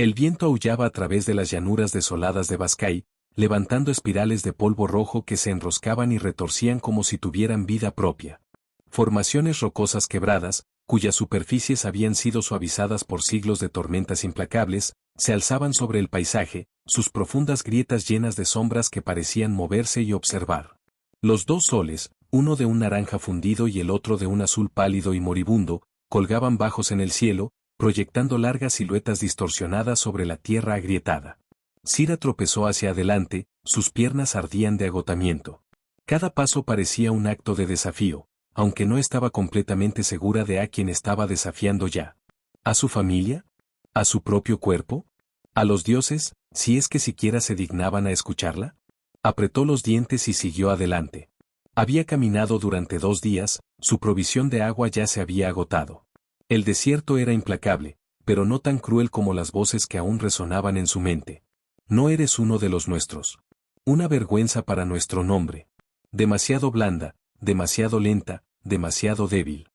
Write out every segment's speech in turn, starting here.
El viento aullaba a través de las llanuras desoladas de Baskai, levantando espirales de polvo rojo que se enroscaban y retorcían como si tuvieran vida propia. Formaciones rocosas quebradas, cuyas superficies habían sido suavizadas por siglos de tormentas implacables, se alzaban sobre el paisaje, sus profundas grietas llenas de sombras que parecían moverse y observar. Los dos soles, uno de un naranja fundido y el otro de un azul pálido y moribundo, colgaban bajos en el cielo, proyectando largas siluetas distorsionadas sobre la tierra agrietada. Sira tropezó hacia adelante, sus piernas ardían de agotamiento. Cada paso parecía un acto de desafío, aunque no estaba completamente segura de a quién estaba desafiando ya. ¿A su familia? ¿A su propio cuerpo? ¿A los dioses, si es que siquiera se dignaban a escucharla? Apretó los dientes y siguió adelante. Había caminado durante 2 días, su provisión de agua ya se había agotado. El desierto era implacable, pero no tan cruel como las voces que aún resonaban en su mente. No eres uno de los nuestros. Una vergüenza para nuestro nombre. Demasiado blanda, demasiado lenta, demasiado débil.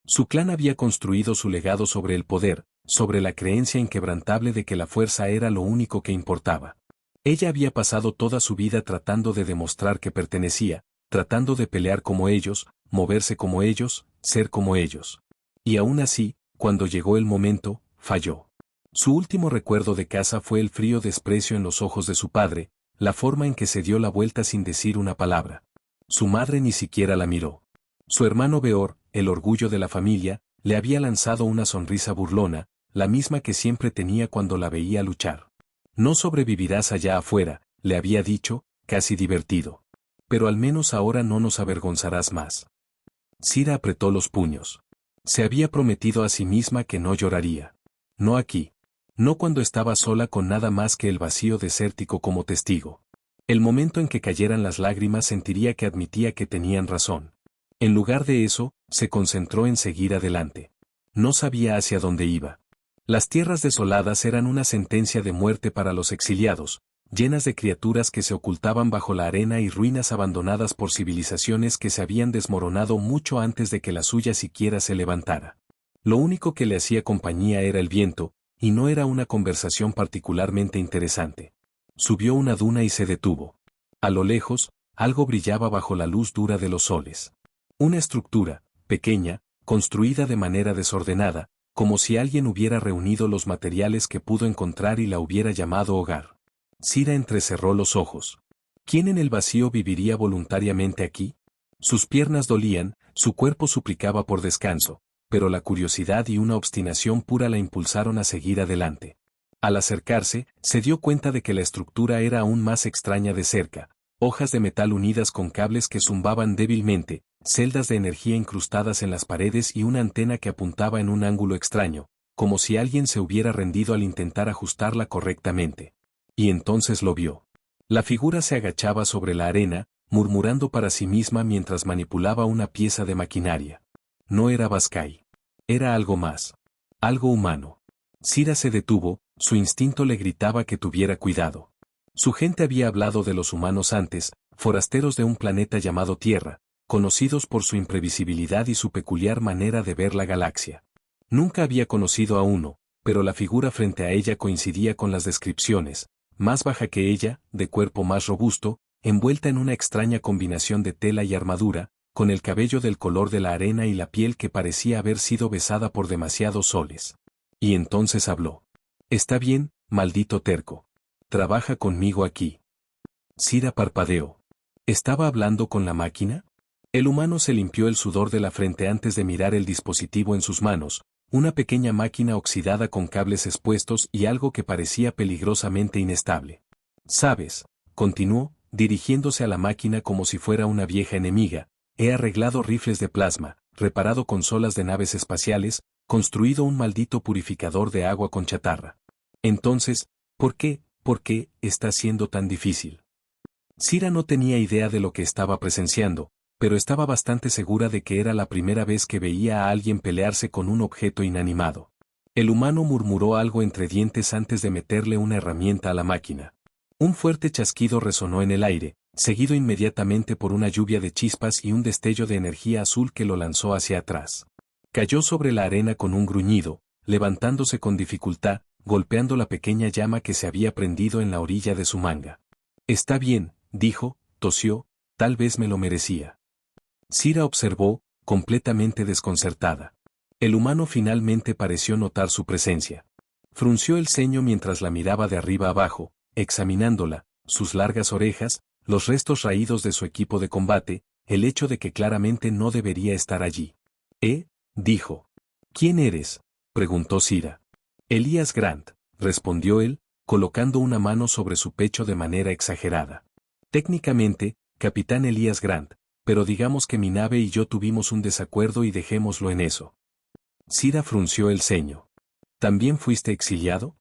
Su clan había construido su legado sobre el poder, sobre la creencia inquebrantable de que la fuerza era lo único que importaba. Ella había pasado toda su vida tratando de demostrar que pertenecía, tratando de pelear como ellos, moverse como ellos, ser como ellos. Y aún así, cuando llegó el momento, falló. Su último recuerdo de casa fue el frío desprecio en los ojos de su padre, la forma en que se dio la vuelta sin decir una palabra. Su madre ni siquiera la miró. Su hermano Beor, el orgullo de la familia, le había lanzado una sonrisa burlona, la misma que siempre tenía cuando la veía luchar. No sobrevivirás allá afuera, le había dicho, casi divertido. Pero al menos ahora no nos avergonzarás más. Sira apretó los puños. Se había prometido a sí misma que no lloraría. No aquí. No cuando estaba sola con nada más que el vacío desértico como testigo. El momento en que cayeran las lágrimas sentiría que admitía que tenían razón. En lugar de eso, se concentró en seguir adelante. No sabía hacia dónde iba. Las tierras desoladas eran una sentencia de muerte para los exiliados, llenas de criaturas que se ocultaban bajo la arena y ruinas abandonadas por civilizaciones que se habían desmoronado mucho antes de que la suya siquiera se levantara. Lo único que le hacía compañía era el viento, y no era una conversación particularmente interesante. Subió una duna y se detuvo. A lo lejos, algo brillaba bajo la luz dura de los soles. Una estructura, pequeña, construida de manera desordenada, como si alguien hubiera reunido los materiales que pudo encontrar y la hubiera llamado hogar. Sira entrecerró los ojos. ¿Quién en el vacío viviría voluntariamente aquí? Sus piernas dolían, su cuerpo suplicaba por descanso, pero la curiosidad y una obstinación pura la impulsaron a seguir adelante. Al acercarse, se dio cuenta de que la estructura era aún más extraña de cerca, hojas de metal unidas con cables que zumbaban débilmente, celdas de energía incrustadas en las paredes y una antena que apuntaba en un ángulo extraño, como si alguien se hubiera rendido al intentar ajustarla correctamente. Y entonces lo vio. La figura se agachaba sobre la arena, murmurando para sí misma mientras manipulaba una pieza de maquinaria. No era Baskai. Era algo más. Algo humano. Sira se detuvo, su instinto le gritaba que tuviera cuidado. Su gente había hablado de los humanos antes, forasteros de un planeta llamado Tierra, conocidos por su imprevisibilidad y su peculiar manera de ver la galaxia. Nunca había conocido a uno, pero la figura frente a ella coincidía con las descripciones, más baja que ella, de cuerpo más robusto, envuelta en una extraña combinación de tela y armadura, con el cabello del color de la arena y la piel que parecía haber sido besada por demasiados soles. Y entonces habló. Está bien, maldito terco. Trabaja conmigo aquí. Sira parpadeó. ¿Estaba hablando con la máquina? El humano se limpió el sudor de la frente antes de mirar el dispositivo en sus manos, una pequeña máquina oxidada con cables expuestos y algo que parecía peligrosamente inestable. ¿Sabes? Continuó, dirigiéndose a la máquina como si fuera una vieja enemiga. He arreglado rifles de plasma, reparado consolas de naves espaciales, construido un maldito purificador de agua con chatarra. Entonces, ¿por qué está siendo tan difícil? Sira no tenía idea de lo que estaba presenciando, pero estaba bastante segura de que era la primera vez que veía a alguien pelearse con un objeto inanimado. El humano murmuró algo entre dientes antes de meterle una herramienta a la máquina. Un fuerte chasquido resonó en el aire, seguido inmediatamente por una lluvia de chispas y un destello de energía azul que lo lanzó hacia atrás. Cayó sobre la arena con un gruñido, levantándose con dificultad, golpeando la pequeña llama que se había prendido en la orilla de su manga. Está bien, dijo, tosió, tal vez me lo merecía. Sira observó, completamente desconcertada. El humano finalmente pareció notar su presencia. Frunció el ceño mientras la miraba de arriba abajo, examinándola, sus largas orejas, los restos raídos de su equipo de combate, el hecho de que claramente no debería estar allí. Dijo. ¿Quién eres? Preguntó Sira. Elías Grant, respondió él, colocando una mano sobre su pecho de manera exagerada. Técnicamente, Capitán Elías Grant, pero digamos que mi nave y yo tuvimos un desacuerdo y dejémoslo en eso. Sira frunció el ceño. ¿También fuiste exiliado?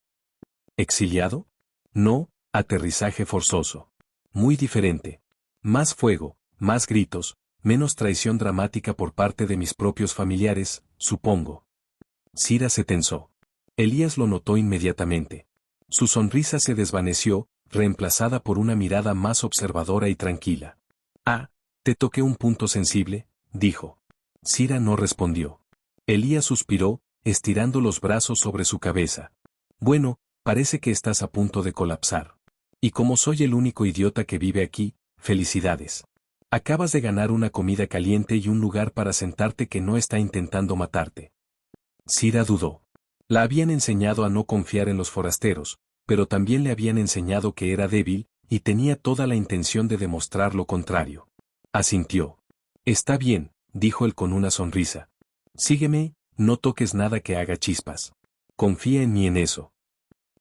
¿Exiliado? No, aterrizaje forzoso. Muy diferente. Más fuego, más gritos, menos traición dramática por parte de mis propios familiares, supongo. Sira se tensó. Elías lo notó inmediatamente. Su sonrisa se desvaneció, reemplazada por una mirada más observadora y tranquila. Te toqué un punto sensible, dijo. Sira no respondió. Elías suspiró, estirando los brazos sobre su cabeza. Bueno, parece que estás a punto de colapsar. Y como soy el único idiota que vive aquí, felicidades. Acabas de ganar una comida caliente y un lugar para sentarte que no está intentando matarte. Sira dudó. La habían enseñado a no confiar en los forasteros, pero también le habían enseñado que era débil, y tenía toda la intención de demostrar lo contrario. Asintió. Está bien, dijo él con una sonrisa. Sígueme, no toques nada que haga chispas. Confía en mí en eso.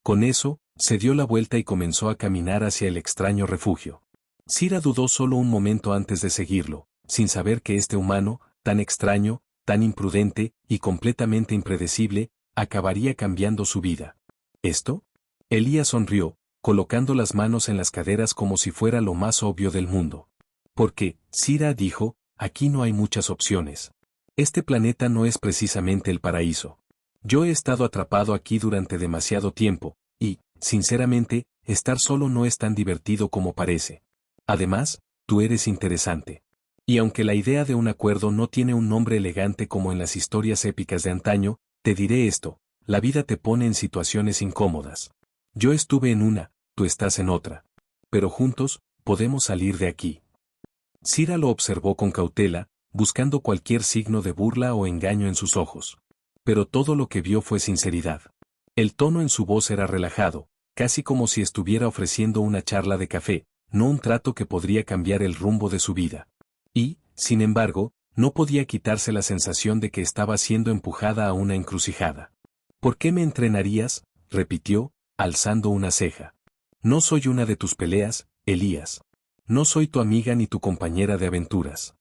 Con eso, se dio la vuelta y comenzó a caminar hacia el extraño refugio. Sira dudó solo un momento antes de seguirlo, sin saber que este humano, tan extraño, tan imprudente y completamente impredecible, acabaría cambiando su vida. ¿Esto? Elías sonrió, colocando las manos en las caderas como si fuera lo más obvio del mundo. Porque, Sira dijo, aquí no hay muchas opciones. Este planeta no es precisamente el paraíso. Yo he estado atrapado aquí durante demasiado tiempo, y, sinceramente, estar solo no es tan divertido como parece. Además, tú eres interesante. Y aunque la idea de un acuerdo no tiene un nombre elegante como en las historias épicas de antaño, te diré esto, la vida te pone en situaciones incómodas. Yo estuve en una, tú estás en otra. Pero juntos, podemos salir de aquí. Sira lo observó con cautela, buscando cualquier signo de burla o engaño en sus ojos. Pero todo lo que vio fue sinceridad. El tono en su voz era relajado, casi como si estuviera ofreciendo una charla de café, no un trato que podría cambiar el rumbo de su vida. Y, sin embargo, no podía quitarse la sensación de que estaba siendo empujada a una encrucijada. ¿Por qué me entrenarías?, repitió, alzando una ceja. No soy una de tus peleas, Elías. No soy tu amiga ni tu compañera de aventuras.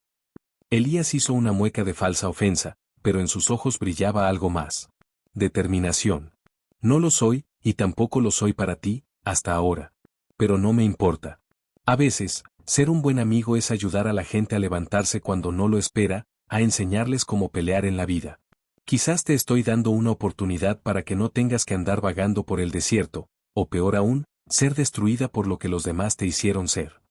Elías hizo una mueca de falsa ofensa, pero en sus ojos brillaba algo más. Determinación. No lo soy, y tampoco lo soy para ti, hasta ahora. Pero no me importa. A veces, ser un buen amigo es ayudar a la gente a levantarse cuando no lo espera, a enseñarles cómo pelear en la vida. Quizás te estoy dando una oportunidad para que no tengas que andar vagando por el desierto, o peor aún, ser destruida por lo que los demás te hicieron ser.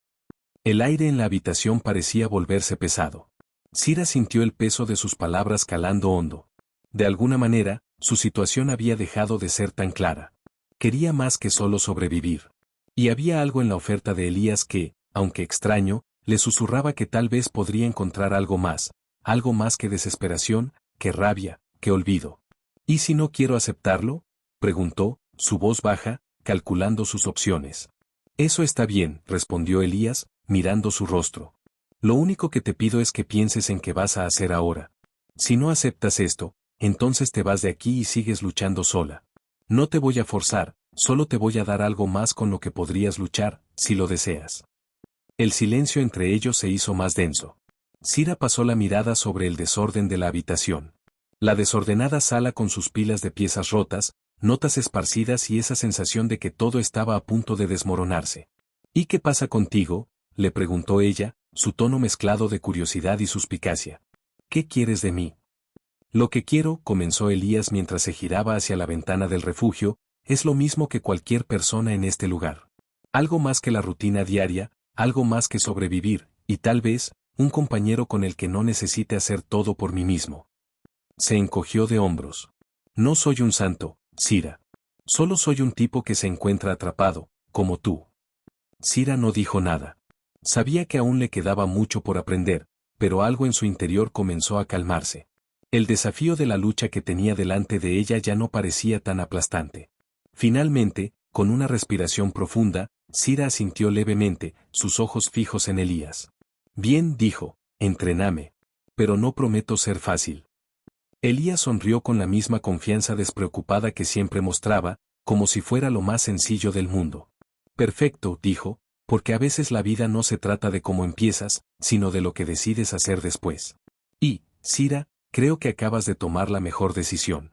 El aire en la habitación parecía volverse pesado. Sira sintió el peso de sus palabras calando hondo. De alguna manera, su situación había dejado de ser tan clara. Quería más que solo sobrevivir. Y había algo en la oferta de Elías que, aunque extraño, le susurraba que tal vez podría encontrar algo más que desesperación, que rabia, que olvido. ¿Y si no quiero aceptarlo?, preguntó, su voz baja, calculando sus opciones. Eso está bien, respondió Elías, mirando su rostro. Lo único que te pido es que pienses en qué vas a hacer ahora. Si no aceptas esto, entonces te vas de aquí y sigues luchando sola. No te voy a forzar, solo te voy a dar algo más con lo que podrías luchar, si lo deseas. El silencio entre ellos se hizo más denso. Sira pasó la mirada sobre el desorden de la habitación. La desordenada sala con sus pilas de piezas rotas, notas esparcidas y esa sensación de que todo estaba a punto de desmoronarse. ¿Y qué pasa contigo?, le preguntó ella, su tono mezclado de curiosidad y suspicacia. ¿Qué quieres de mí? Lo que quiero, comenzó Elías mientras se giraba hacia la ventana del refugio, es lo mismo que cualquier persona en este lugar. Algo más que la rutina diaria, algo más que sobrevivir, y tal vez, un compañero con el que no necesite hacer todo por mí mismo. Se encogió de hombros. No soy un santo, Sira. Solo soy un tipo que se encuentra atrapado, como tú. Cira no dijo nada. Sabía que aún le quedaba mucho por aprender, pero algo en su interior comenzó a calmarse. El desafío de la lucha que tenía delante de ella ya no parecía tan aplastante. Finalmente, con una respiración profunda, Cira asintió levemente, sus ojos fijos en Elías. Bien, dijo, entréname. Pero no prometo ser fácil. Elías sonrió con la misma confianza despreocupada que siempre mostraba, como si fuera lo más sencillo del mundo. Perfecto, dijo, porque a veces la vida no se trata de cómo empiezas, sino de lo que decides hacer después. Y, Cira, creo que acabas de tomar la mejor decisión.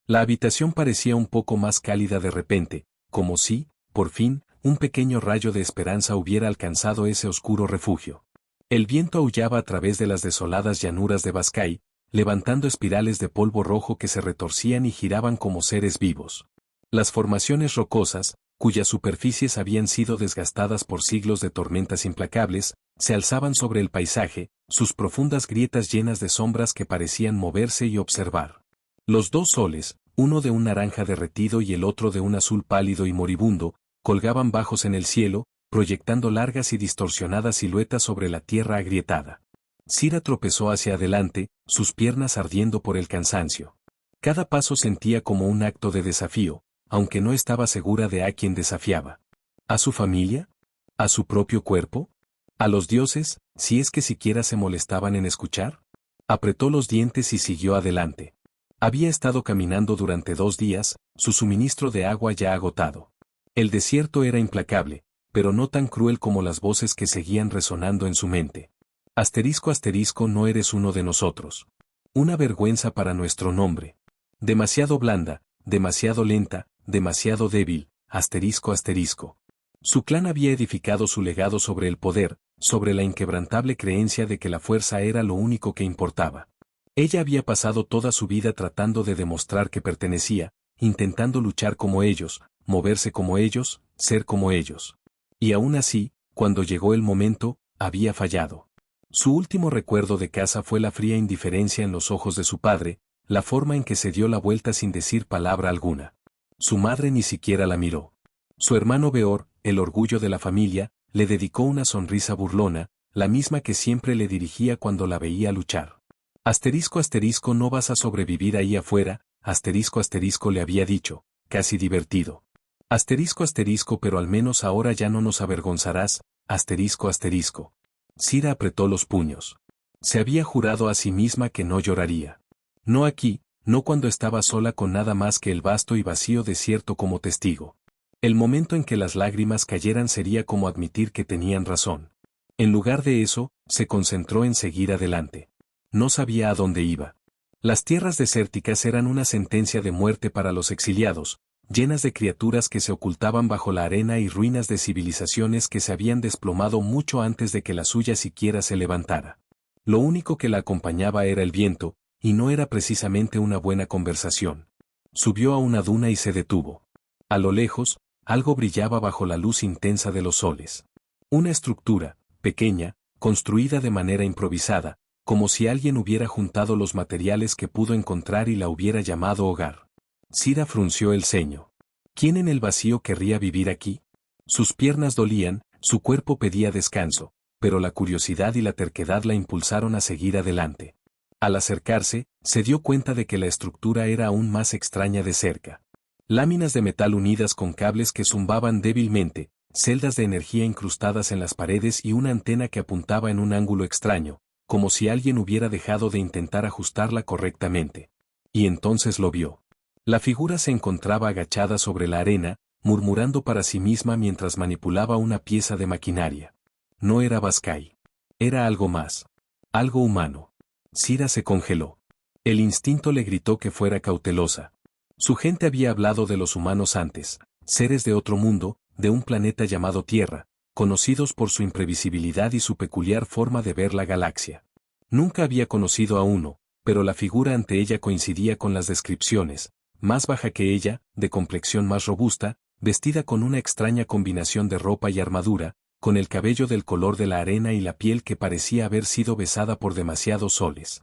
La habitación parecía un poco más cálida de repente, como si, por fin, un pequeño rayo de esperanza hubiera alcanzado ese oscuro refugio. El viento aullaba a través de las desoladas llanuras de Bascay, levantando espirales de polvo rojo que se retorcían y giraban como seres vivos. Las formaciones rocosas, cuyas superficies habían sido desgastadas por siglos de tormentas implacables, se alzaban sobre el paisaje, sus profundas grietas llenas de sombras que parecían moverse y observar. Los dos soles, uno de un naranja derretido y el otro de un azul pálido y moribundo, colgaban bajos en el cielo, proyectando largas y distorsionadas siluetas sobre la tierra agrietada. Cira tropezó hacia adelante, sus piernas ardiendo por el cansancio. Cada paso sentía como un acto de desafío, aunque no estaba segura de a quién desafiaba. ¿A su familia? ¿A su propio cuerpo? ¿A los dioses, si es que siquiera se molestaban en escuchar? Apretó los dientes y siguió adelante. Había estado caminando durante 2 días, su suministro de agua ya agotado. El desierto era implacable, pero no tan cruel como las voces que seguían resonando en su mente. Asterisco asterisco, no eres uno de nosotros. Una vergüenza para nuestro nombre. Demasiado blanda, demasiado lenta, demasiado débil, asterisco asterisco. Su clan había edificado su legado sobre el poder, sobre la inquebrantable creencia de que la fuerza era lo único que importaba. Ella había pasado toda su vida tratando de demostrar que pertenecía, intentando luchar como ellos, moverse como ellos, ser como ellos. Y aún así, cuando llegó el momento, había fallado. Su último recuerdo de casa fue la fría indiferencia en los ojos de su padre, la forma en que se dio la vuelta sin decir palabra alguna. Su madre ni siquiera la miró. Su hermano Beor, el orgullo de la familia, le dedicó una sonrisa burlona, la misma que siempre le dirigía cuando la veía luchar. Asterisco asterisco, no vas a sobrevivir ahí afuera, asterisco asterisco, le había dicho, casi divertido. Asterisco asterisco, pero al menos ahora ya no nos avergonzarás, asterisco asterisco. Cira apretó los puños. Se había jurado a sí misma que no lloraría. No aquí, no cuando estaba sola con nada más que el vasto y vacío desierto como testigo. El momento en que las lágrimas cayeran sería como admitir que tenían razón. En lugar de eso, se concentró en seguir adelante. No sabía a dónde iba. Las tierras desérticas eran una sentencia de muerte para los exiliados, llenas de criaturas que se ocultaban bajo la arena y ruinas de civilizaciones que se habían desplomado mucho antes de que la suya siquiera se levantara. Lo único que la acompañaba era el viento, y no era precisamente una buena conversación. Subió a una duna y se detuvo. A lo lejos, algo brillaba bajo la luz intensa de los soles. Una estructura, pequeña, construida de manera improvisada, como si alguien hubiera juntado los materiales que pudo encontrar y la hubiera llamado hogar. Cira frunció el ceño. ¿Quién en el vacío querría vivir aquí? Sus piernas dolían, su cuerpo pedía descanso, pero la curiosidad y la terquedad la impulsaron a seguir adelante. Al acercarse, se dio cuenta de que la estructura era aún más extraña de cerca. Láminas de metal unidas con cables que zumbaban débilmente, celdas de energía incrustadas en las paredes y una antena que apuntaba en un ángulo extraño, como si alguien hubiera dejado de intentar ajustarla correctamente. Y entonces lo vio. La figura se encontraba agachada sobre la arena, murmurando para sí misma mientras manipulaba una pieza de maquinaria. No era Bascay. Era algo más. Algo humano. Cira se congeló. El instinto le gritó que fuera cautelosa. Su gente había hablado de los humanos antes, seres de otro mundo, de un planeta llamado Tierra, conocidos por su imprevisibilidad y su peculiar forma de ver la galaxia. Nunca había conocido a uno, pero la figura ante ella coincidía con las descripciones, más baja que ella, de complexión más robusta, vestida con una extraña combinación de ropa y armadura, con el cabello del color de la arena y la piel que parecía haber sido besada por demasiados soles.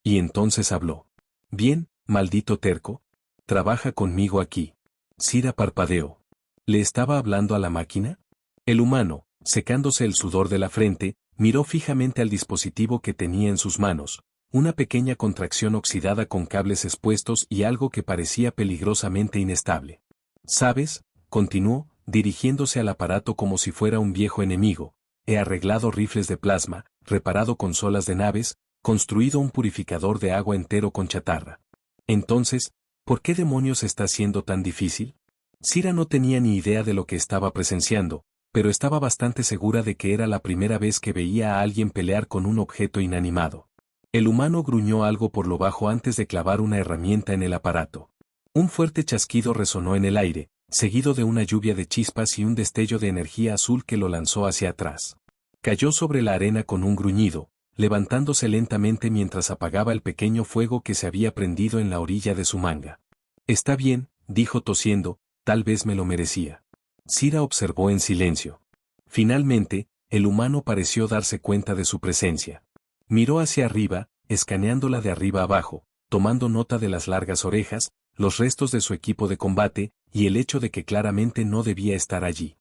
Y entonces habló. Bien, maldito terco. Trabaja conmigo aquí. Sira parpadeó. ¿Le estaba hablando a la máquina? El humano, secándose el sudor de la frente, miró fijamente al dispositivo que tenía en sus manos, una pequeña contracción oxidada con cables expuestos y algo que parecía peligrosamente inestable. ¿Sabes?, continuó, dirigiéndose al aparato como si fuera un viejo enemigo. He arreglado rifles de plasma, reparado consolas de naves, construido un purificador de agua entero con chatarra. Entonces, ¿por qué demonios está siendo tan difícil? Sira no tenía ni idea de lo que estaba presenciando, pero estaba bastante segura de que era la primera vez que veía a alguien pelear con un objeto inanimado. El humano gruñó algo por lo bajo antes de clavar una herramienta en el aparato. Un fuerte chasquido resonó en el aire, seguido de una lluvia de chispas y un destello de energía azul que lo lanzó hacia atrás. Cayó sobre la arena con un gruñido, levantándose lentamente mientras apagaba el pequeño fuego que se había prendido en la orilla de su manga. Está bien, dijo tosiendo, tal vez me lo merecía. Sira observó en silencio. Finalmente, el humano pareció darse cuenta de su presencia. Miró hacia arriba, escaneándola de arriba abajo, tomando nota de las largas orejas, los restos de su equipo de combate, y el hecho de que claramente no debía estar allí.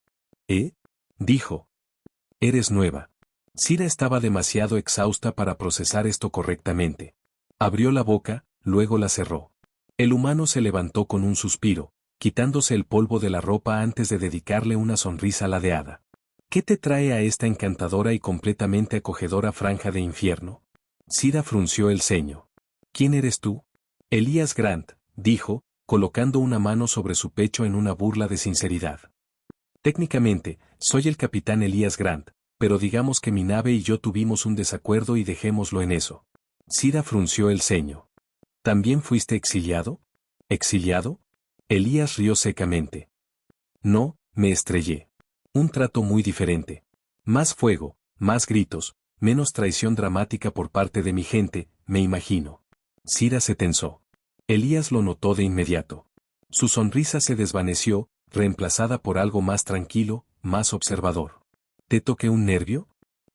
¿Eh? Dijo. Eres nueva. Sira estaba demasiado exhausta para procesar esto correctamente. Abrió la boca, luego la cerró. El humano se levantó con un suspiro, quitándose el polvo de la ropa antes de dedicarle una sonrisa ladeada. ¿Qué te trae a esta encantadora y completamente acogedora franja de infierno? Sira frunció el ceño. ¿Quién eres tú? Elías Grant, dijo, colocando una mano sobre su pecho en una burla de sinceridad. Técnicamente, soy el capitán Elías Grant, pero digamos que mi nave y yo tuvimos un desacuerdo y dejémoslo en eso. Sira frunció el ceño. ¿También fuiste exiliado? ¿Exiliado? Elías rió secamente. No, me estrellé. Un trato muy diferente. Más fuego, más gritos, menos traición dramática por parte de mi gente, me imagino. Sira se tensó. Elías lo notó de inmediato. Su sonrisa se desvaneció, reemplazada por algo más tranquilo, más observador. ¿Te toqué un nervio?,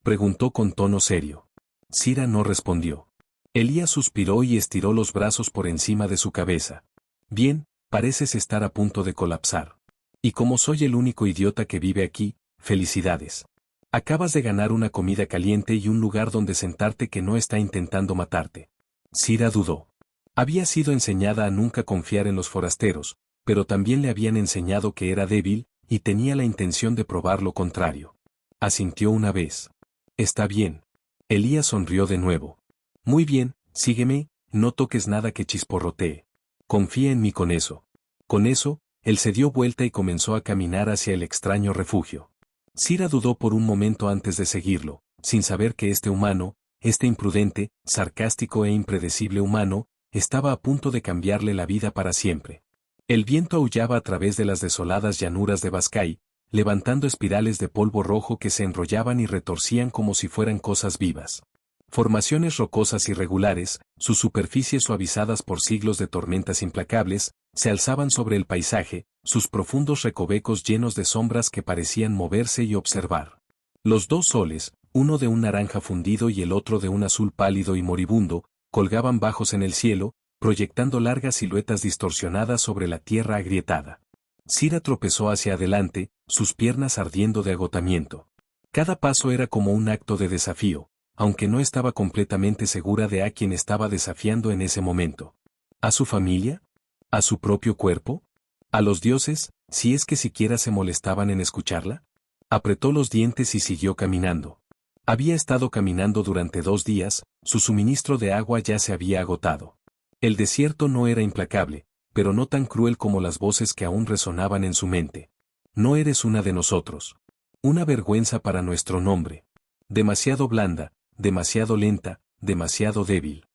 preguntó con tono serio. Sira no respondió. Elías suspiró y estiró los brazos por encima de su cabeza. Bien, pareces estar a punto de colapsar. Y como soy el único idiota que vive aquí, felicidades. Acabas de ganar una comida caliente y un lugar donde sentarte que no está intentando matarte. Sira dudó. Había sido enseñada a nunca confiar en los forasteros, pero también le habían enseñado que era débil, y tenía la intención de probar lo contrario. Asintió una vez. Está bien. Elías sonrió de nuevo. Muy bien, sígueme, no toques nada que chisporrotee. Confía en mí con eso. Con eso, él se dio vuelta y comenzó a caminar hacia el extraño refugio. Sira dudó por un momento antes de seguirlo, sin saber que este humano, este imprudente, sarcástico e impredecible humano, estaba a punto de cambiarle la vida para siempre. El viento aullaba a través de las desoladas llanuras de Baskai, levantando espirales de polvo rojo que se enrollaban y retorcían como si fueran cosas vivas. Formaciones rocosas irregulares, sus superficies suavizadas por siglos de tormentas implacables, se alzaban sobre el paisaje, sus profundos recovecos llenos de sombras que parecían moverse y observar. Los dos soles, uno de un naranja fundido y el otro de un azul pálido y moribundo, colgaban bajos en el cielo, proyectando largas siluetas distorsionadas sobre la tierra agrietada. Sira tropezó hacia adelante, sus piernas ardiendo de agotamiento. Cada paso era como un acto de desafío, aunque no estaba completamente segura de a quién estaba desafiando en ese momento. ¿A su familia? ¿A su propio cuerpo? ¿A los dioses, si es que siquiera se molestaban en escucharla? Apretó los dientes y siguió caminando. Había estado caminando durante 2 días, su suministro de agua ya se había agotado. El desierto no era implacable, pero no tan cruel como las voces que aún resonaban en su mente. No eres una de nosotros. Una vergüenza para nuestro nombre. Demasiado blanda, demasiado lenta, demasiado débil.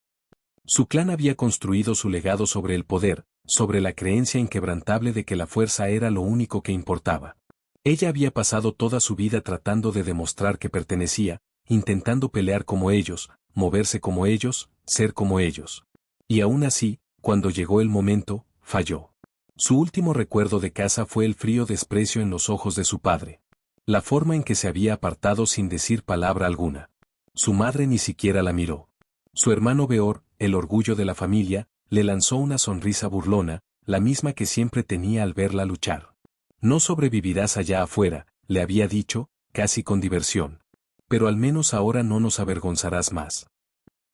Su clan había construido su legado sobre el poder, sobre la creencia inquebrantable de que la fuerza era lo único que importaba. Ella había pasado toda su vida tratando de demostrar que pertenecía, intentando pelear como ellos, moverse como ellos, ser como ellos. Y aún así, cuando llegó el momento, falló. Su último recuerdo de casa fue el frío desprecio en los ojos de su padre. La forma en que se había apartado sin decir palabra alguna. Su madre ni siquiera la miró. Su hermano Beor, el orgullo de la familia, le lanzó una sonrisa burlona, la misma que siempre tenía al verla luchar. No sobrevivirás allá afuera, le había dicho, casi con diversión. Pero al menos ahora no nos avergonzarás más.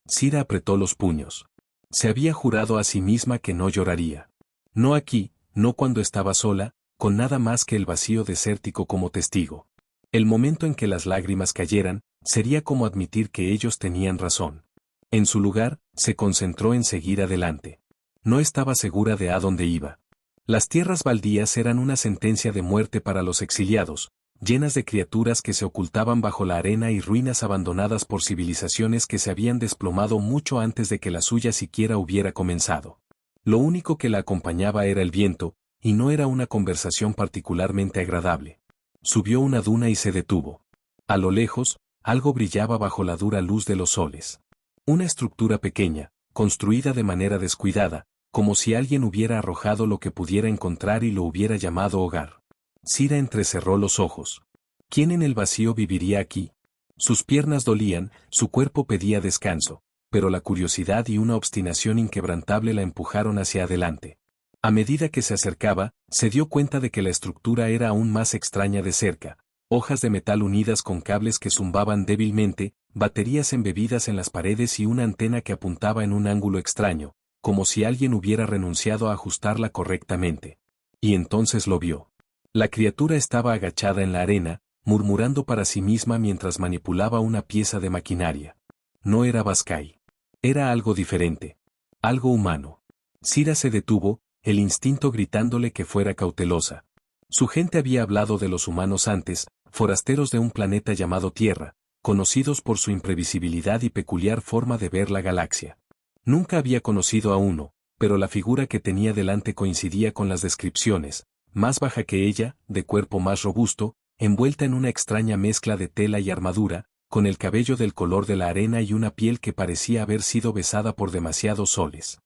Sira apretó los puños. Se había jurado a sí misma que no lloraría. No aquí, no cuando estaba sola, con nada más que el vacío desértico como testigo. El momento en que las lágrimas cayeran, sería como admitir que ellos tenían razón. En su lugar, se concentró en seguir adelante. No estaba segura de a dónde iba. Las tierras baldías eran una sentencia de muerte para los exiliados, llenas de criaturas que se ocultaban bajo la arena y ruinas abandonadas por civilizaciones que se habían desplomado mucho antes de que la suya siquiera hubiera comenzado. Lo único que la acompañaba era el viento, y no era una conversación particularmente agradable. Subió una duna y se detuvo. A lo lejos, algo brillaba bajo la dura luz de los soles. Una estructura pequeña, construida de manera descuidada, como si alguien hubiera arrojado lo que pudiera encontrar y lo hubiera llamado hogar. Sira entrecerró los ojos. ¿Quién en el vacío viviría aquí? Sus piernas dolían, su cuerpo pedía descanso, pero la curiosidad y una obstinación inquebrantable la empujaron hacia adelante. A medida que se acercaba, se dio cuenta de que la estructura era aún más extraña de cerca. Hojas de metal unidas con cables que zumbaban débilmente, baterías embebidas en las paredes y una antena que apuntaba en un ángulo extraño, como si alguien hubiera renunciado a ajustarla correctamente. Y entonces lo vio. La criatura estaba agachada en la arena, murmurando para sí misma mientras manipulaba una pieza de maquinaria. No era Baskai. Era algo diferente. Algo humano. Sira se detuvo, el instinto gritándole que fuera cautelosa. Su gente había hablado de los humanos antes, forasteros de un planeta llamado Tierra, conocidos por su imprevisibilidad y peculiar forma de ver la galaxia. Nunca había conocido a uno, pero la figura que tenía delante coincidía con las descripciones, más baja que ella, de cuerpo más robusto, envuelta en una extraña mezcla de tela y armadura, con el cabello del color de la arena y una piel que parecía haber sido besada por demasiados soles.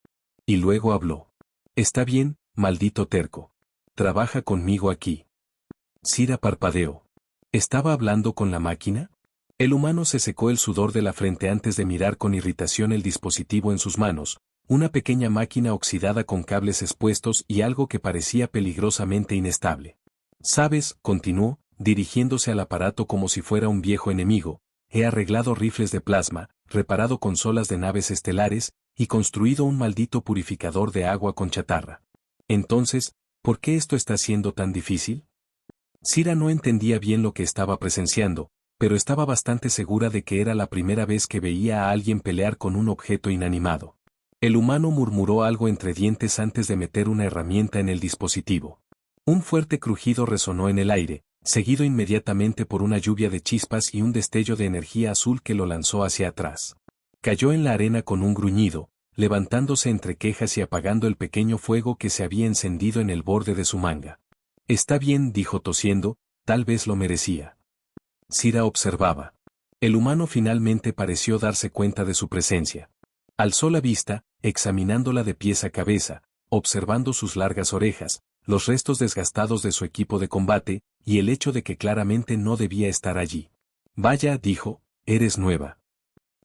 Y luego habló. Está bien, maldito terco. Trabaja conmigo aquí. Sira parpadeó. ¿Estaba hablando con la máquina? El humano se secó el sudor de la frente antes de mirar con irritación el dispositivo en sus manos, una pequeña máquina oxidada con cables expuestos y algo que parecía peligrosamente inestable. ¿Sabes?, continuó, dirigiéndose al aparato como si fuera un viejo enemigo, he arreglado rifles de plasma, reparado consolas de naves estelares, y construido un maldito purificador de agua con chatarra. Entonces, ¿por qué esto está siendo tan difícil? Sira no entendía bien lo que estaba presenciando, pero estaba bastante segura de que era la primera vez que veía a alguien pelear con un objeto inanimado. El humano murmuró algo entre dientes antes de meter una herramienta en el dispositivo. Un fuerte crujido resonó en el aire, seguido inmediatamente por una lluvia de chispas y un destello de energía azul que lo lanzó hacia atrás. Cayó en la arena con un gruñido, levantándose entre quejas y apagando el pequeño fuego que se había encendido en el borde de su manga. Está bien, dijo tosiendo, tal vez lo merecía. Sira observaba. El humano finalmente pareció darse cuenta de su presencia. Alzó la vista, examinándola de pies a cabeza, observando sus largas orejas, los restos desgastados de su equipo de combate, y el hecho de que claramente no debía estar allí. Vaya, dijo, eres nueva.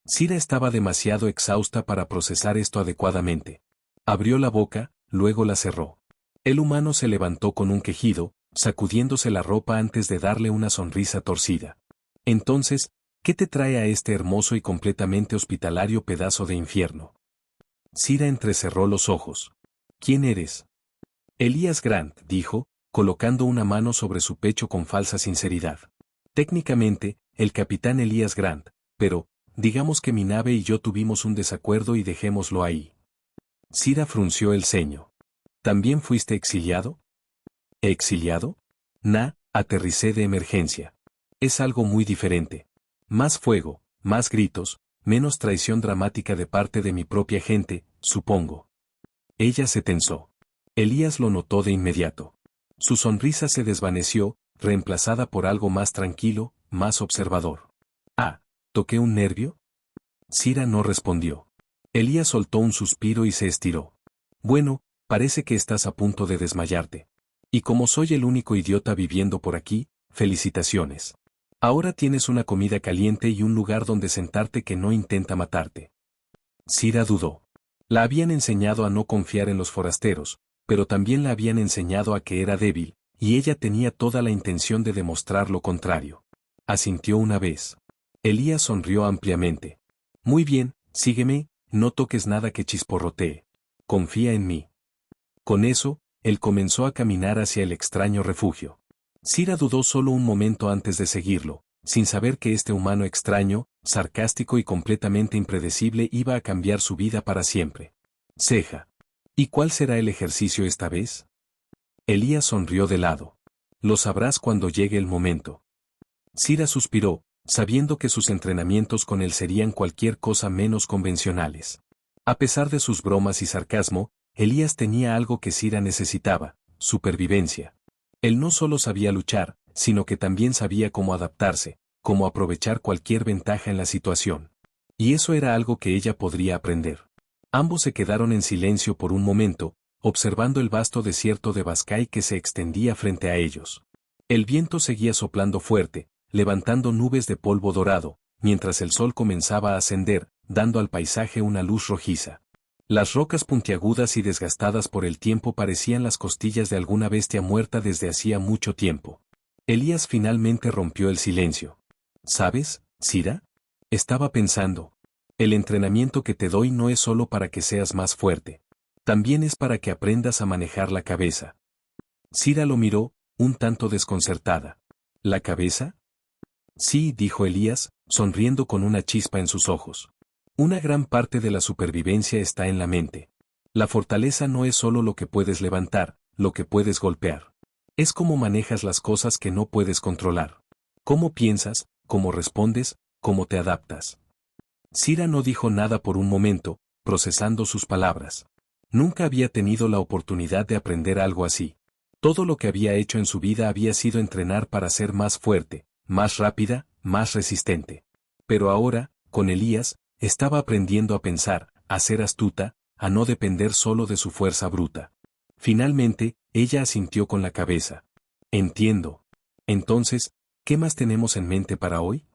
Sira estaba demasiado exhausta para procesar esto adecuadamente. Abrió la boca, luego la cerró. El humano se levantó con un quejido, sacudiéndose la ropa antes de darle una sonrisa torcida. Entonces, ¿qué te trae a este hermoso y completamente hospitalario pedazo de infierno? Sira entrecerró los ojos. ¿Quién eres? Elías Grant, dijo, colocando una mano sobre su pecho con falsa sinceridad. Técnicamente, el capitán Elías Grant, pero, digamos que mi nave y yo tuvimos un desacuerdo y dejémoslo ahí. Sira frunció el ceño. ¿También fuiste exiliado? ¿Exiliado? Aterricé de emergencia. Es algo muy diferente. Más fuego, más gritos, menos traición dramática de parte de mi propia gente, supongo. Ella se tensó. Elías lo notó de inmediato. Su sonrisa se desvaneció, reemplazada por algo más tranquilo, más observador. ¿Toqué un nervio? Sira no respondió. Elías soltó un suspiro y se estiró. Bueno, parece que estás a punto de desmayarte. Y como soy el único idiota viviendo por aquí, felicitaciones. Ahora tienes una comida caliente y un lugar donde sentarte que no intenta matarte. Sira dudó. La habían enseñado a no confiar en los forasteros, pero también la habían enseñado a que era débil, y ella tenía toda la intención de demostrar lo contrario. Asintió una vez. Elías sonrió ampliamente. Muy bien, sígueme, no toques nada que chisporrotee. Confía en mí. Con eso, él comenzó a caminar hacia el extraño refugio. Sira dudó solo un momento antes de seguirlo, sin saber que este humano extraño, sarcástico y completamente impredecible iba a cambiar su vida para siempre. Ceja. ¿Y cuál será el ejercicio esta vez? Elías sonrió de lado. Lo sabrás cuando llegue el momento. Sira suspiró, sabiendo que sus entrenamientos con él serían cualquier cosa menos convencionales. A pesar de sus bromas y sarcasmo, Elías tenía algo que Sira necesitaba: supervivencia. Él no solo sabía luchar, sino que también sabía cómo adaptarse, cómo aprovechar cualquier ventaja en la situación. Y eso era algo que ella podría aprender. Ambos se quedaron en silencio por un momento, observando el vasto desierto de Baskai que se extendía frente a ellos. El viento seguía soplando fuerte, levantando nubes de polvo dorado, mientras el sol comenzaba a ascender, dando al paisaje una luz rojiza. Las rocas puntiagudas y desgastadas por el tiempo parecían las costillas de alguna bestia muerta desde hacía mucho tiempo. Elías finalmente rompió el silencio. ¿Sabes, Sira? Estaba pensando. El entrenamiento que te doy no es solo para que seas más fuerte. También es para que aprendas a manejar la cabeza. Sira lo miró, un tanto desconcertada. ¿La cabeza? Sí, dijo Elías, sonriendo con una chispa en sus ojos. Una gran parte de la supervivencia está en la mente. La fortaleza no es solo lo que puedes levantar, lo que puedes golpear. Es cómo manejas las cosas que no puedes controlar. Cómo piensas, cómo respondes, cómo te adaptas. Sira no dijo nada por un momento, procesando sus palabras. Nunca había tenido la oportunidad de aprender algo así. Todo lo que había hecho en su vida había sido entrenar para ser más fuerte, más rápida, más resistente. Pero ahora, con Elías, estaba aprendiendo a pensar, a ser astuta, a no depender solo de su fuerza bruta. Finalmente, ella asintió con la cabeza. Entiendo. Entonces, ¿qué más tenemos en mente para hoy?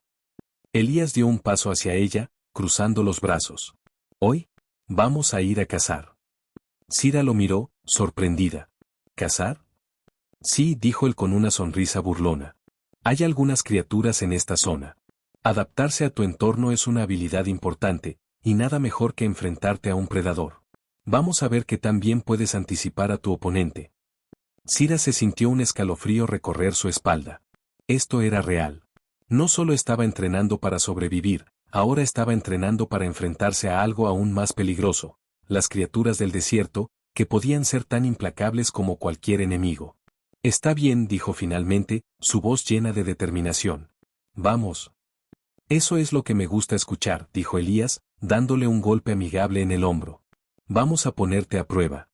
Elías dio un paso hacia ella, cruzando los brazos. Hoy, vamos a ir a cazar. Sira lo miró, sorprendida. ¿Cazar? Sí, dijo él con una sonrisa burlona. Hay algunas criaturas en esta zona. Adaptarse a tu entorno es una habilidad importante, y nada mejor que enfrentarte a un predador. Vamos a ver qué tan bien puedes anticipar a tu oponente. Sira se sintió un escalofrío recorrer su espalda. Esto era real. No solo estaba entrenando para sobrevivir, ahora estaba entrenando para enfrentarse a algo aún más peligroso, las criaturas del desierto, que podían ser tan implacables como cualquier enemigo. Está bien, dijo finalmente, su voz llena de determinación. Vamos. Eso es lo que me gusta escuchar, dijo Elías, dándole un golpe amigable en el hombro. Vamos a ponerte a prueba.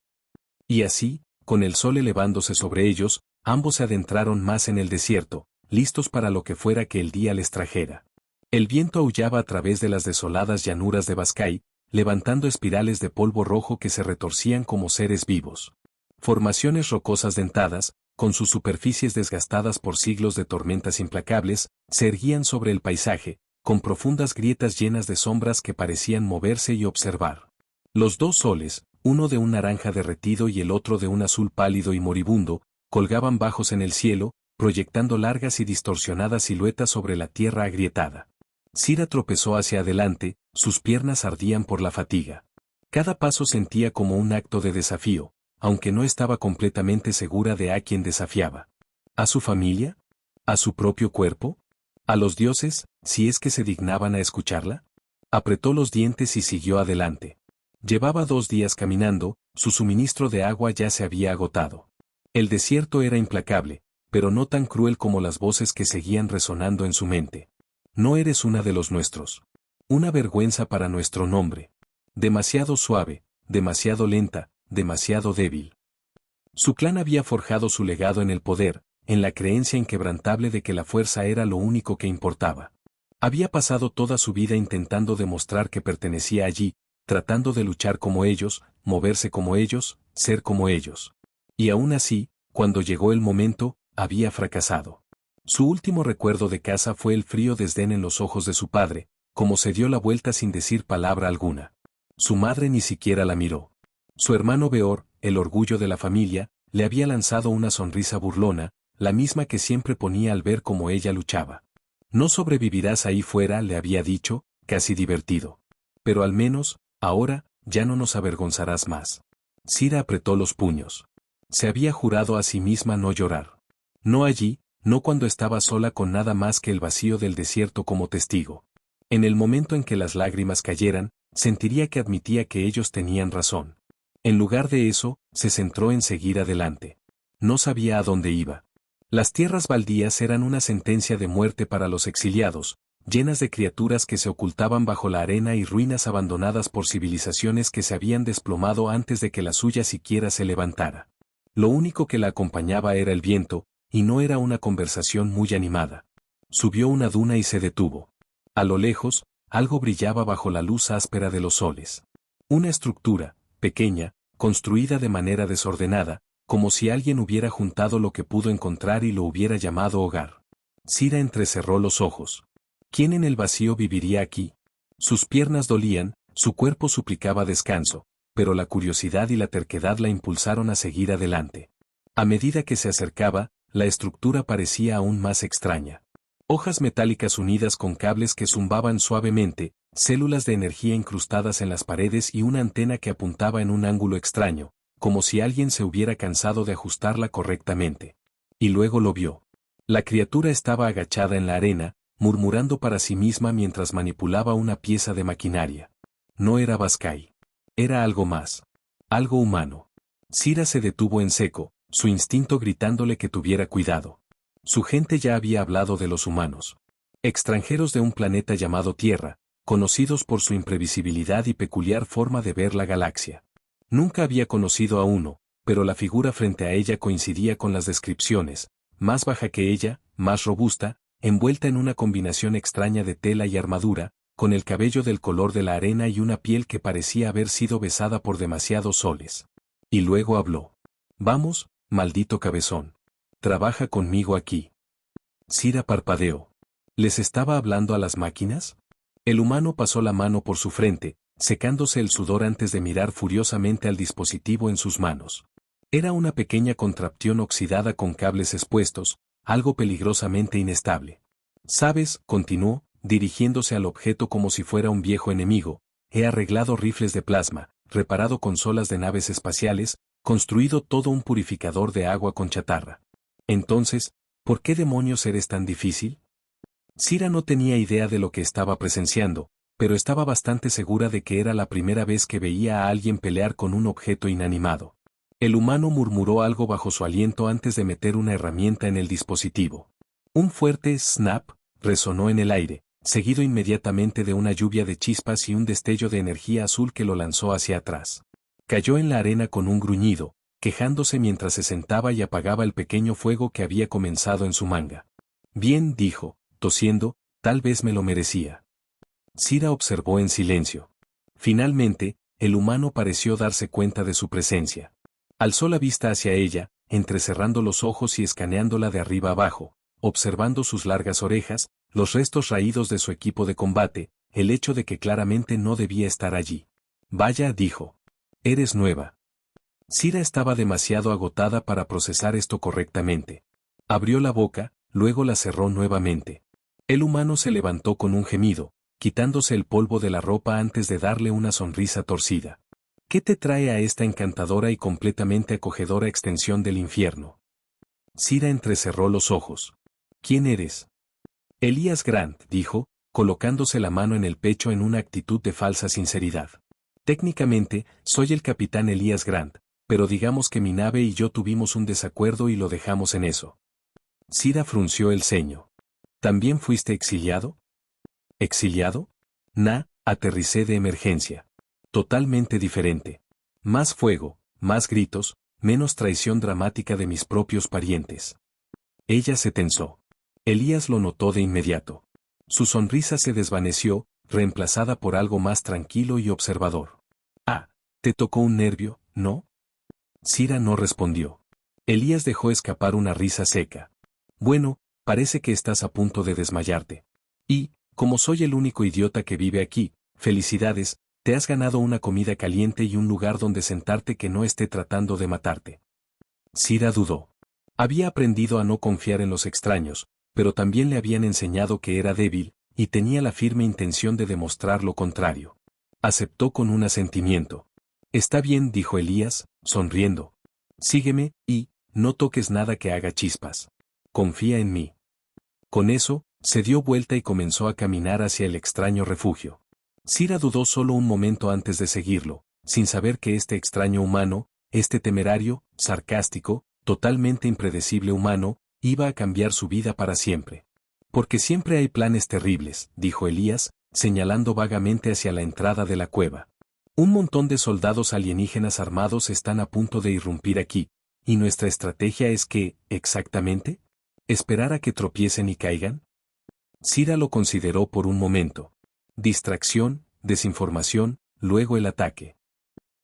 Y así, con el sol elevándose sobre ellos, ambos se adentraron más en el desierto, listos para lo que fuera que el día les trajera. El viento aullaba a través de las desoladas llanuras de Baskai, levantando espirales de polvo rojo que se retorcían como seres vivos. Formaciones rocosas dentadas, con sus superficies desgastadas por siglos de tormentas implacables, se erguían sobre el paisaje, con profundas grietas llenas de sombras que parecían moverse y observar. Los dos soles, uno de un naranja derretido y el otro de un azul pálido y moribundo, colgaban bajos en el cielo, proyectando largas y distorsionadas siluetas sobre la tierra agrietada. Sira tropezó hacia adelante, sus piernas ardían por la fatiga. Cada paso sentía como un acto de desafío, aunque no estaba completamente segura de a quién desafiaba. ¿A su familia? ¿A su propio cuerpo? ¿A los dioses, si es que se dignaban a escucharla? Apretó los dientes y siguió adelante. Llevaba 2 días caminando, su suministro de agua ya se había agotado. El desierto era implacable, pero no tan cruel como las voces que seguían resonando en su mente. No eres una de los nuestros. Una vergüenza para nuestro nombre. Demasiado suave, demasiado lenta, demasiado débil. Su clan había forjado su legado en el poder, en la creencia inquebrantable de que la fuerza era lo único que importaba. Había pasado toda su vida intentando demostrar que pertenecía allí, tratando de luchar como ellos, moverse como ellos, ser como ellos. Y aún así, cuando llegó el momento, había fracasado. Su último recuerdo de casa fue el frío desdén en los ojos de su padre, como se dio la vuelta sin decir palabra alguna. Su madre ni siquiera la miró. Su hermano Beor, el orgullo de la familia, le había lanzado una sonrisa burlona, la misma que siempre ponía al ver cómo ella luchaba. No sobrevivirás ahí fuera, le había dicho, casi divertido. Pero al menos, ahora, ya no nos avergonzarás más. Sira apretó los puños. Se había jurado a sí misma no llorar. No allí, no cuando estaba sola con nada más que el vacío del desierto como testigo. En el momento en que las lágrimas cayeran, sentiría que admitía que ellos tenían razón. En lugar de eso, se centró en seguir adelante. No sabía a dónde iba. Las tierras baldías eran una sentencia de muerte para los exiliados, llenas de criaturas que se ocultaban bajo la arena y ruinas abandonadas por civilizaciones que se habían desplomado antes de que la suya siquiera se levantara. Lo único que la acompañaba era el viento, y no era una conversación muy animada. Subió una duna y se detuvo. A lo lejos, algo brillaba bajo la luz áspera de los soles. Una estructura, pequeña, construida de manera desordenada, como si alguien hubiera juntado lo que pudo encontrar y lo hubiera llamado hogar. Sira entrecerró los ojos. ¿Quién en el vacío viviría aquí? Sus piernas dolían, su cuerpo suplicaba descanso, pero la curiosidad y la terquedad la impulsaron a seguir adelante. A medida que se acercaba, la estructura parecía aún más extraña. Hojas metálicas unidas con cables que zumbaban suavemente, células de energía incrustadas en las paredes y una antena que apuntaba en un ángulo extraño, como si alguien se hubiera cansado de ajustarla correctamente. Y luego lo vio. La criatura estaba agachada en la arena, murmurando para sí misma mientras manipulaba una pieza de maquinaria. No era Baskai. Era algo más. Algo humano. Sira se detuvo en seco, su instinto gritándole que tuviera cuidado. Su gente ya había hablado de los humanos. Extranjeros de un planeta llamado Tierra, conocidos por su imprevisibilidad y peculiar forma de ver la galaxia. Nunca había conocido a uno, pero la figura frente a ella coincidía con las descripciones, más baja que ella, más robusta, envuelta en una combinación extraña de tela y armadura, con el cabello del color de la arena y una piel que parecía haber sido besada por demasiados soles. Y luego habló. Vamos, maldito cabezón. Trabaja conmigo aquí. Sira parpadeó. ¿Les estaba hablando a las máquinas? El humano pasó la mano por su frente, secándose el sudor antes de mirar furiosamente al dispositivo en sus manos. Era una pequeña contrapción oxidada con cables expuestos, algo peligrosamente inestable. ¿Sabes?, continuó, dirigiéndose al objeto como si fuera un viejo enemigo, he arreglado rifles de plasma, reparado consolas de naves espaciales, construido todo un purificador de agua con chatarra. Entonces, ¿por qué demonios eres tan difícil? Sira no tenía idea de lo que estaba presenciando, pero estaba bastante segura de que era la primera vez que veía a alguien pelear con un objeto inanimado. El humano murmuró algo bajo su aliento antes de meter una herramienta en el dispositivo. Un fuerte snap resonó en el aire, seguido inmediatamente de una lluvia de chispas y un destello de energía azul que lo lanzó hacia atrás. Cayó en la arena con un gruñido, quejándose mientras se sentaba y apagaba el pequeño fuego que había comenzado en su manga. Bien, dijo, tosiendo, tal vez me lo merecía. Sira observó en silencio. Finalmente, el humano pareció darse cuenta de su presencia. Alzó la vista hacia ella, entrecerrando los ojos y escaneándola de arriba abajo, observando sus largas orejas, los restos raídos de su equipo de combate, el hecho de que claramente no debía estar allí. Vaya, dijo. Eres nueva. Sira estaba demasiado agotada para procesar esto correctamente. Abrió la boca, luego la cerró nuevamente. El humano se levantó con un gemido, quitándose el polvo de la ropa antes de darle una sonrisa torcida. ¿Qué te trae a esta encantadora y completamente acogedora extensión del infierno? Sira entrecerró los ojos. ¿Quién eres? Elías Grant, dijo, colocándose la mano en el pecho en una actitud de falsa sinceridad. Técnicamente, soy el capitán Elías Grant, pero digamos que mi nave y yo tuvimos un desacuerdo y lo dejamos en eso. Sira frunció el ceño. ¿También fuiste exiliado? ¿Exiliado? Aterricé de emergencia. Totalmente diferente. Más fuego, más gritos, menos traición dramática de mis propios parientes. Ella se tensó. Elías lo notó de inmediato. Su sonrisa se desvaneció, reemplazada por algo más tranquilo y observador. Ah, ¿te tocó un nervio, no? Sira no respondió. Elías dejó escapar una risa seca. Bueno, parece que estás a punto de desmayarte. Y, como soy el único idiota que vive aquí, felicidades, Te has ganado una comida caliente y un lugar donde sentarte que no esté tratando de matarte. Sira dudó. Había aprendido a no confiar en los extraños, pero también le habían enseñado que era débil, y tenía la firme intención de demostrar lo contrario. Aceptó con un asentimiento. Está bien, dijo Elías, sonriendo. Sígueme, y no toques nada que haga chispas. Confía en mí. Con eso, se dio vuelta y comenzó a caminar hacia el extraño refugio. Sira dudó solo un momento antes de seguirlo, sin saber que este extraño humano, este temerario, sarcástico, totalmente impredecible humano, iba a cambiar su vida para siempre. Porque siempre hay planes terribles, dijo Elías, señalando vagamente hacia la entrada de la cueva. Un montón de soldados alienígenas armados están a punto de irrumpir aquí, y nuestra estrategia es que, exactamente, ¿esperar a que tropiecen y caigan? Sira lo consideró por un momento. Distracción, desinformación, luego el ataque.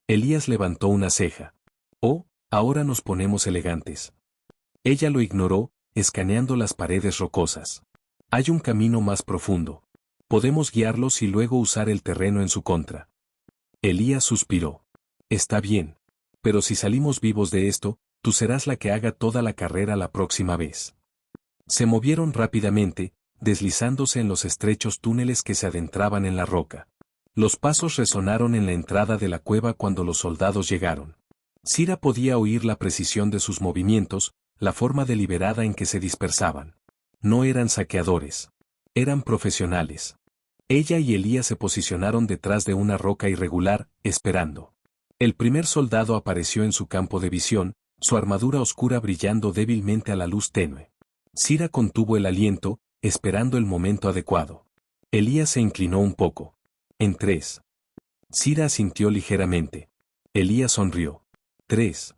Elías levantó una ceja. Oh, ahora nos ponemos elegantes. Ella lo ignoró, escaneando las paredes rocosas. Hay un camino más profundo. Podemos guiarlos y luego usar el terreno en su contra. Elías suspiró. Está bien. Pero si salimos vivos de esto, tú serás la que haga toda la carrera la próxima vez. Se movieron rápidamente, deslizándose en los estrechos túneles que se adentraban en la roca. Los pasos resonaron en la entrada de la cueva cuando los soldados llegaron. Sira podía oír la precisión de sus movimientos, la forma deliberada en que se dispersaban. No eran saqueadores. Eran profesionales. Ella y Elías se posicionaron detrás de una roca irregular, esperando. El primer soldado apareció en su campo de visión, su armadura oscura brillando débilmente a la luz tenue. Sira contuvo el aliento, esperando el momento adecuado. Elías se inclinó un poco. En 3. Sira asintió ligeramente. Elías sonrió. 3.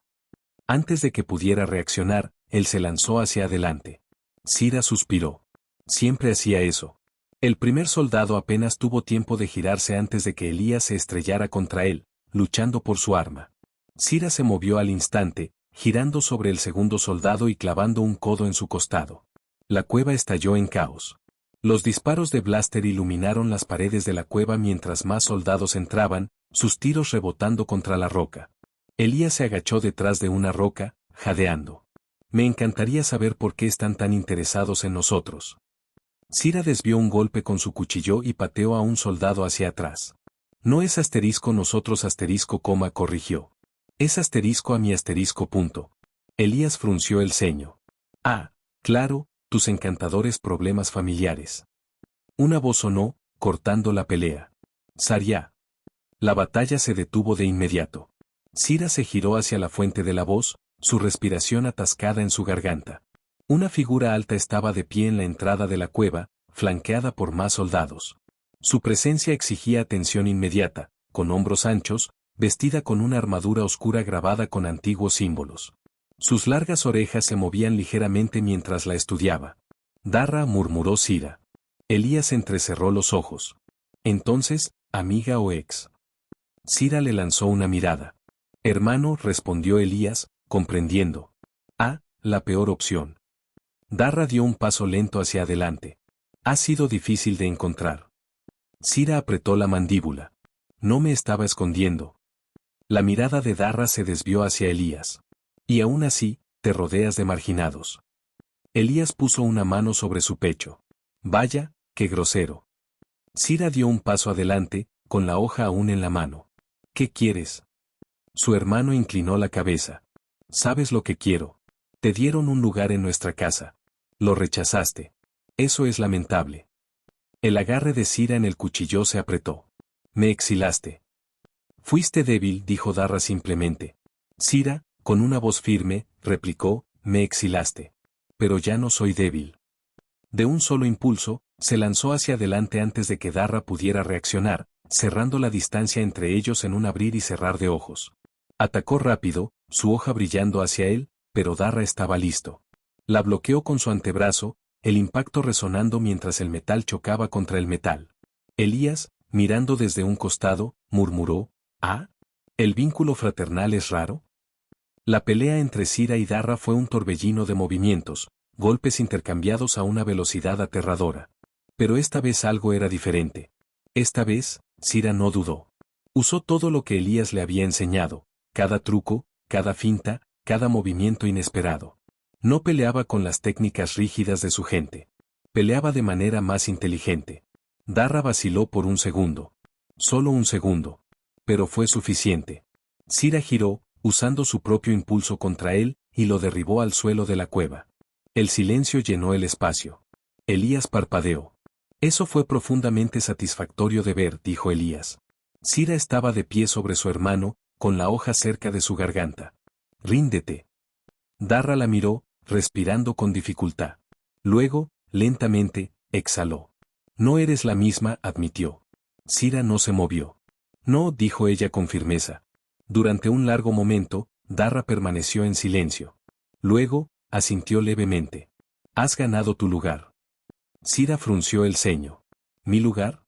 Antes de que pudiera reaccionar, él se lanzó hacia adelante. Sira suspiró. Siempre hacía eso. El primer soldado apenas tuvo tiempo de girarse antes de que Elías se estrellara contra él, luchando por su arma. Sira se movió al instante, girando sobre el segundo soldado y clavando un codo en su costado. La cueva estalló en caos. Los disparos de Blaster iluminaron las paredes de la cueva mientras más soldados entraban, sus tiros rebotando contra la roca. Elías se agachó detrás de una roca, jadeando. Me encantaría saber por qué están tan interesados en nosotros. Sira desvió un golpe con su cuchillo y pateó a un soldado hacia atrás. No es asterisco nosotros asterisco coma corrigió. Es asterisco a mi asterisco punto. Elías frunció el ceño. Ah, claro, tus encantadores problemas familiares. Una voz sonó, cortando la pelea. Saria. La batalla se detuvo de inmediato. Sira se giró hacia la fuente de la voz, su respiración atascada en su garganta. Una figura alta estaba de pie en la entrada de la cueva, flanqueada por más soldados. Su presencia exigía atención inmediata, con hombros anchos, vestida con una armadura oscura grabada con antiguos símbolos. Sus largas orejas se movían ligeramente mientras la estudiaba. Darra, murmuró Sira. Elías entrecerró los ojos. Entonces, amiga o ex. Sira le lanzó una mirada. Hermano, respondió Elías, comprendiendo. Ah, la peor opción. Darra dio un paso lento hacia adelante. Ha sido difícil de encontrar. Sira apretó la mandíbula. No me estaba escondiendo. La mirada de Darra se desvió hacia Elías. Y aún así, te rodeas de marginados. Elías puso una mano sobre su pecho. Vaya, qué grosero. Sira dio un paso adelante, con la hoja aún en la mano. ¿Qué quieres? Su hermano inclinó la cabeza. ¿Sabes lo que quiero? Te dieron un lugar en nuestra casa. Lo rechazaste. Eso es lamentable. El agarre de Sira en el cuchillo se apretó. Me exilaste. Fuiste débil, dijo Darra simplemente. Sira, con una voz firme, replicó, me exilaste. Pero ya no soy débil. De un solo impulso, se lanzó hacia adelante antes de que Darra pudiera reaccionar, cerrando la distancia entre ellos en un abrir y cerrar de ojos. Atacó rápido, su hoja brillando hacia él, pero Darra estaba listo. La bloqueó con su antebrazo, el impacto resonando mientras el metal chocaba contra el metal. Elías, mirando desde un costado, murmuró, ¿ah? ¿El vínculo fraternal es raro? La pelea entre Sira y Darra fue un torbellino de movimientos, golpes intercambiados a una velocidad aterradora. Pero esta vez algo era diferente. Esta vez, Sira no dudó. Usó todo lo que Elías le había enseñado, cada truco, cada finta, cada movimiento inesperado. No peleaba con las técnicas rígidas de su gente. Peleaba de manera más inteligente. Darra vaciló por un segundo. Solo un segundo. Pero fue suficiente. Sira giró, usando su propio impulso contra él, y lo derribó al suelo de la cueva. El silencio llenó el espacio. Elías parpadeó. Eso fue profundamente satisfactorio de ver, dijo Elías. Sira estaba de pie sobre su hermano, con la hoja cerca de su garganta. Ríndete. Darra la miró, respirando con dificultad. Luego, lentamente, exhaló. No eres la misma, admitió. Sira no se movió. No, dijo ella con firmeza. Durante un largo momento, Darra permaneció en silencio. Luego, asintió levemente. Has ganado tu lugar. Sira frunció el ceño. ¿Mi lugar?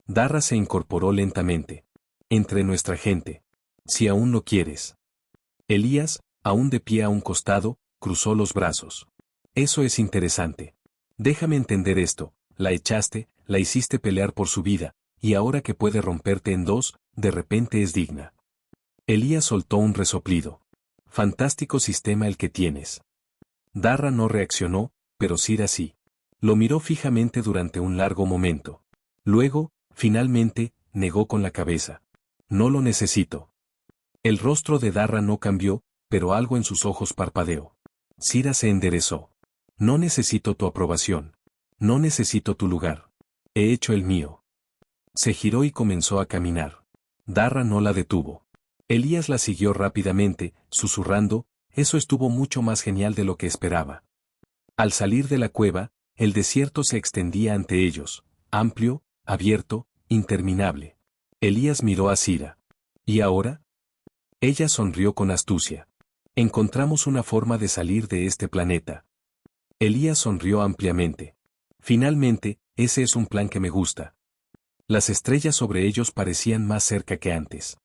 Darra se incorporó lentamente. Entre nuestra gente. Si aún lo quieres. Elías, aún de pie a un costado, cruzó los brazos. Eso es interesante. Déjame entender esto, la echaste, la hiciste pelear por su vida, y ahora que puede romperte en dos, de repente es digna. Elías soltó un resoplido. Fantástico sistema el que tienes. Darra no reaccionó, pero Sira sí. Lo miró fijamente durante un largo momento. Luego, finalmente, negó con la cabeza. No lo necesito. El rostro de Darra no cambió, pero algo en sus ojos parpadeó. Sira se enderezó. No necesito tu aprobación. No necesito tu lugar. He hecho el mío. Se giró y comenzó a caminar. Darra no la detuvo. Elías la siguió rápidamente, susurrando, eso estuvo mucho más genial de lo que esperaba. Al salir de la cueva, el desierto se extendía ante ellos, amplio, abierto, interminable. Elías miró a Sira. ¿Y ahora? Ella sonrió con astucia. Encontramos una forma de salir de este planeta. Elías sonrió ampliamente. Finalmente, ese es un plan que me gusta. Las estrellas sobre ellos parecían más cerca que antes.